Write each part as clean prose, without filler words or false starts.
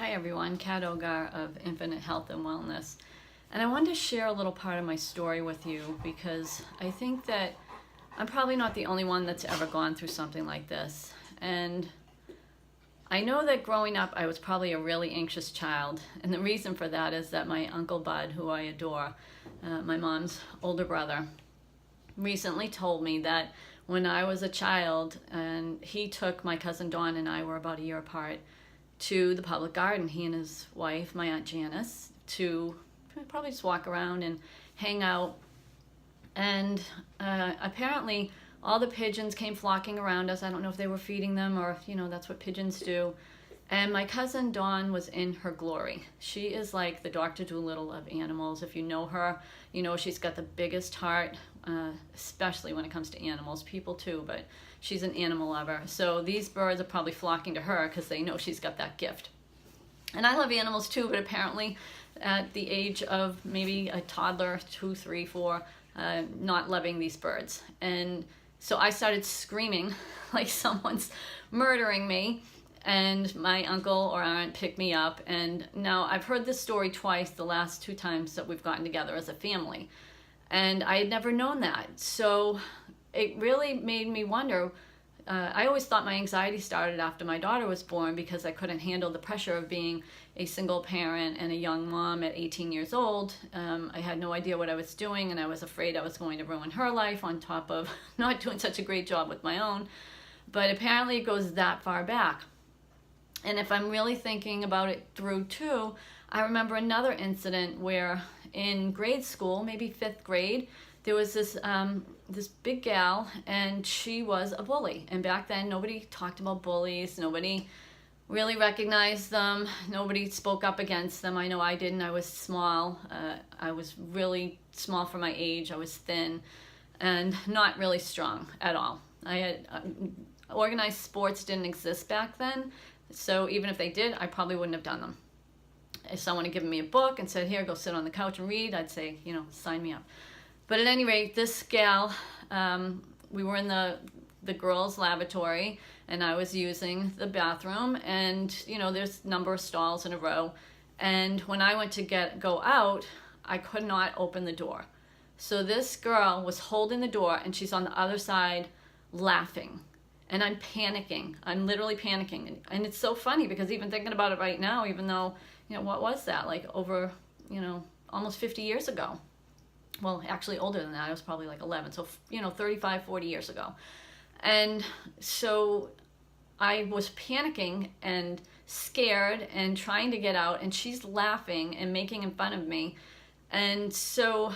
Hi everyone, Kat Ogar of Infinite Health and Wellness. And I wanted to share a little part of my story with you because I think that I'm probably not the only one that's ever gone through something like this. And I know that growing up I was probably a really anxious child. And the reason for that is that my Uncle Bud, who I adore, my mom's older brother, recently told me that when I was a child and he took my cousin Dawn and I were about a year apart to the public garden, he and his wife, my Aunt Janice, to probably just walk around and hang out. And apparently all the pigeons came flocking around us. I don't know if they were feeding them or that's what pigeons do. And my cousin Dawn was in her glory. She is like the Dr. Dolittle of animals. If you know her, you know she's got the biggest heart, especially when it comes to animals, people too, but she's an animal lover. So these birds are probably flocking to her because they know she's got that gift. And I love animals too, but apparently at the age of maybe a toddler, 2, 3, 4, not loving these birds. And so I started screaming like someone's murdering me. And my uncle or aunt picked me up, and now I've heard this story twice, the last 2 times that we've gotten together as a family, and I had never known that. So it really made me wonder. I always thought my anxiety started after my daughter was born because I couldn't handle the pressure of being a single parent and a young mom at 18 years old. I had no idea what I was doing, and I was afraid I was going to ruin her life on top of not doing such a great job with my own. But apparently it goes that far back. And if I'm really thinking about it through too, I remember another incident where in grade school, maybe 5th grade, there was this big gal, and she was a bully. And back then, nobody talked about bullies. Nobody really recognized them. Nobody spoke up against them. I know I didn't. I was small. I was really small for my age. I was thin and not really strong at all. I had organized sports didn't exist back then. So even if they did, I probably wouldn't have done them. If someone had given me a book and said, here, go sit on the couch and read, I'd say, sign me up. But at any rate, this gal, we were in the girls' lavatory, and I was using the bathroom, and, there's a number of stalls in a row. And when I went to go out, I could not open the door. So this girl was holding the door, and she's on the other side laughing. And I'm panicking. I'm literally panicking. And it's so funny because even thinking about it right now, even though, what was that? Like over, almost 50 years ago. Well, actually older than that. I was probably like 11. So, 35, 40 years ago. And so I was panicking and scared and trying to get out. And she's laughing and making fun of me. And so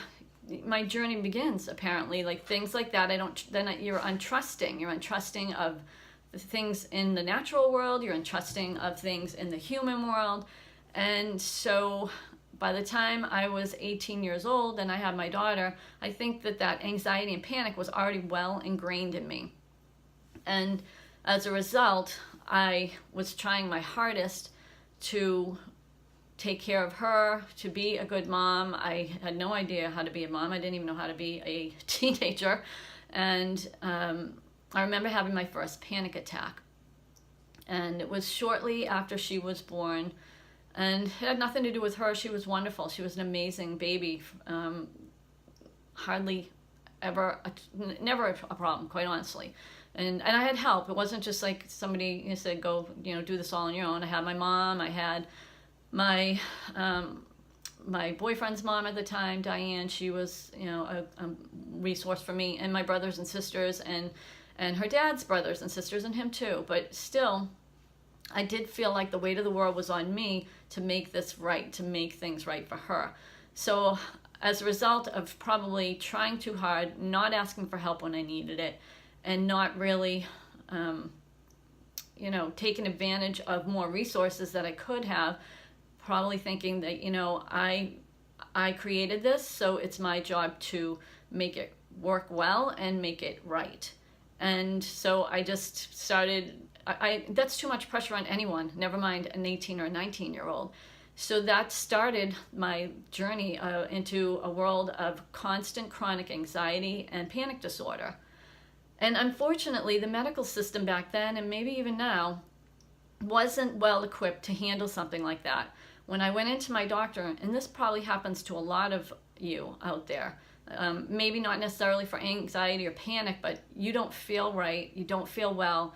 my journey begins, apparently, like things like that. You're untrusting of the things in the natural world, you're untrusting of things in the human world. And so by the time I was 18 years old and I had my daughter, I think that anxiety and panic was already well ingrained in me. And as a result, I was trying my hardest to take care of her, to be a good mom. I had no idea how to be a mom. I didn't even know how to be a teenager. And I remember having my first panic attack. And it was shortly after she was born. And it had nothing to do with her. She was wonderful. She was an amazing baby. Hardly ever, never a problem, quite honestly. And I had help. It wasn't just like somebody said, go, do this all on your own. I had my mom. I had my boyfriend's mom at the time, Diane. She was a resource for me, and my brothers and sisters, and her dad's brothers and sisters, and him too. But still, I did feel like the weight of the world was on me to make this right, to make things right for her. So as a result of probably trying too hard, not asking for help when I needed it, and not really taking advantage of more resources that I could have, probably thinking that, I created this, so it's my job to make it work well and make it right. And so I just started, that's too much pressure on anyone, never mind an 18 or 19-year-old. So that started my journey into a world of constant chronic anxiety and panic disorder. And unfortunately, the medical system back then, and maybe even now, wasn't well equipped to handle something like that. When I went into my doctor, and this probably happens to a lot of you out there, maybe not necessarily for anxiety or panic, but you don't feel right, you don't feel well,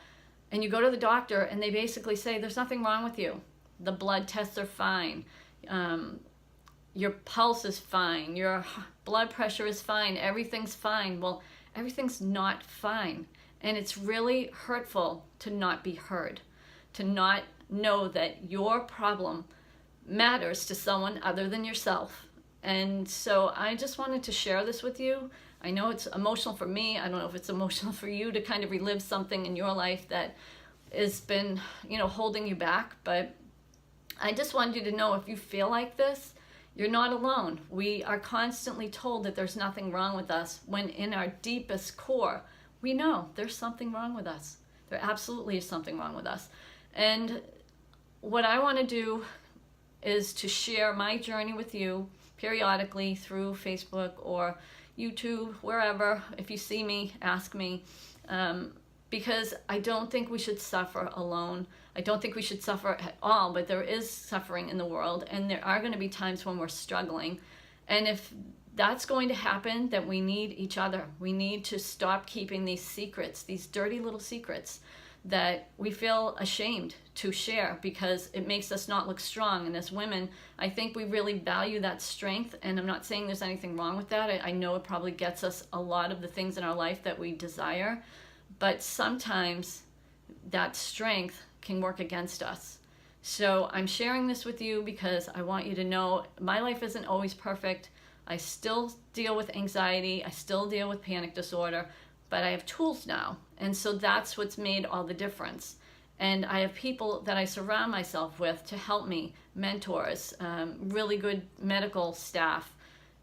and you go to the doctor and they basically say there's nothing wrong with you. The blood tests are fine, your pulse is fine, your blood pressure is fine, everything's fine. Well, everything's not fine, and it's really hurtful to not be heard, to not know that your problem matters to someone other than yourself. And so I just wanted to share this with you. I know it's emotional for me. I don't know if it's emotional for you to kind of relive something in your life that has been, holding you back. But I just wanted you to know, if you feel like this, you're not alone. We are constantly told that there's nothing wrong with us, when in our deepest core, we know there's something wrong with us. There absolutely is something wrong with us. And what I want to do is to share my journey with you periodically through Facebook or YouTube, wherever. If you see me, ask me, because I don't think we should suffer alone. I don't think we should suffer at all, but there is suffering in the world, and there are going to be times when we're struggling. And if that's going to happen, then we need each other. We need to stop keeping these secrets, these dirty little secrets that we feel ashamed to share, because it makes us not look strong. And as women, I think we really value that strength, and I'm not saying there's anything wrong with that. I know it probably gets us a lot of the things in our life that we desire, but sometimes that strength can work against us. So I'm sharing this with you because I want you to know my life isn't always perfect. I still deal with anxiety, I still deal with panic disorder, but I have tools now. And so that's what's made all the difference. And I have people that I surround myself with to help me, mentors, really good medical staff,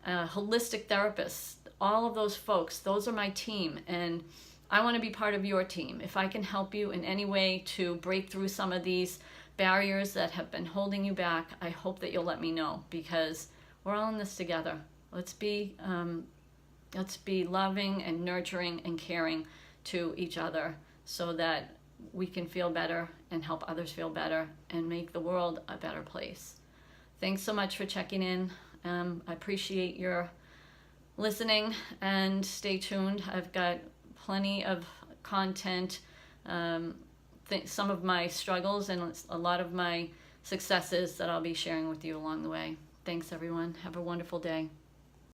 holistic therapists, all of those folks. Those are my team, and I want to be part of your team. If I can help you in any way to break through some of these barriers that have been holding you back, I hope that you'll let me know, because we're all in this together. Let's be loving and nurturing and caring to each other, so that we can feel better and help others feel better and make the world a better place. Thanks so much for checking in. I appreciate your listening, and stay tuned. I've got plenty of content, some of my struggles and a lot of my successes that I'll be sharing with you along the way. Thanks, everyone. Have a wonderful day.